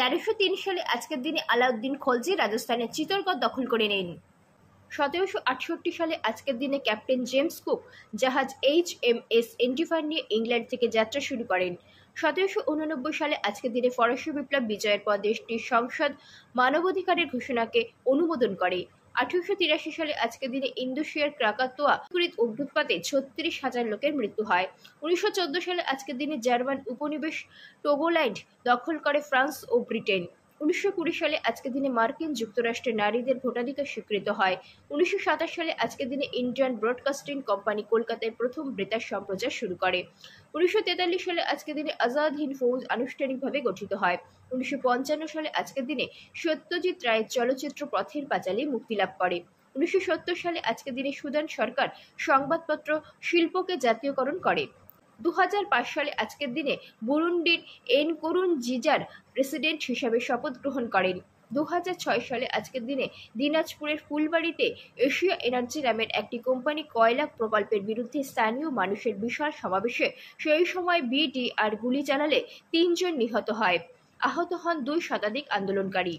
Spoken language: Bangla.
1303 সালে আজকের দিনে আলাউদ্দিন খলজি রাজস্থানের চিত্তরগড় দখল করে নেন। 1768 সালে আজকের দিনে ক্যাপ্টেন জেমস কুক জাহাজ HMS এন্ডিভার নিয়ে ইংল্যান্ড থেকে যাত্রা শুরু করেন। 1789 সালে আজকের দিনে ফরাসি বিপ্লব বিজয়ের পর দেশটির সংসদ মানবাধিকারের ঘোষণাকে অনুমোদন করে। 1883 সালে আজকের দিনে ইন্দোনেশিয়ার ক্রাকাতোয়া অগ্নুৎপাতে 36,000 লোকের মৃত্যু হয়। 1914 সালে আজকের দিনে জার্মান উপনিবেশ টোগোল্যান্ড দখল করে ফ্রান্স ও ব্রিটেন। 1920 সালে আজকের দিনে মার্কিন যুক্তরাষ্ট্রে নারীদের ভোটাধিকার স্বীকৃত হয়। 1927 সালে আজকের দিনে ইন্ডিয়ান ব্রডকাস্টিং কোম্পানি কলকাতায় প্রথম বেতার সম্প্রচার শুরু করে। 1943 সালে আজকের দিনে আজাদ হিন্দ ফৌজ আনুষ্ঠানিকভাবে গঠিত হয়। 1955 সালে আজকের দিনে সত্যজিৎ রায়ের চলচ্চিত্র পথের পাঁচালী মুক্তি লাভ করে। 1970 সালে আজকের দিনে সুদান সরকার সংবাদপত্র শিল্পকে জাতীয়করণ করে। 2005 সালে আজকের দিনে বুরুন্ডির নকুরুনজিজার প্রেসিডেন্ট হিসাবে শপথ গ্রহণ করেন। 2006 সালে আজকের দিনে দিনাজপুরের ফুলবাড়ীতে এশিয়া এনার্জি নামের একটি কোম্পানি কয়লা প্রকল্পের বিরুদ্ধে স্থানীয় মানুষের বিশাল সমাবেশে সেই সময় BDR গুলি চালালে 3 জন নিহত হয়। আহত হন 2 শতাধিক আন্দোলনকারী।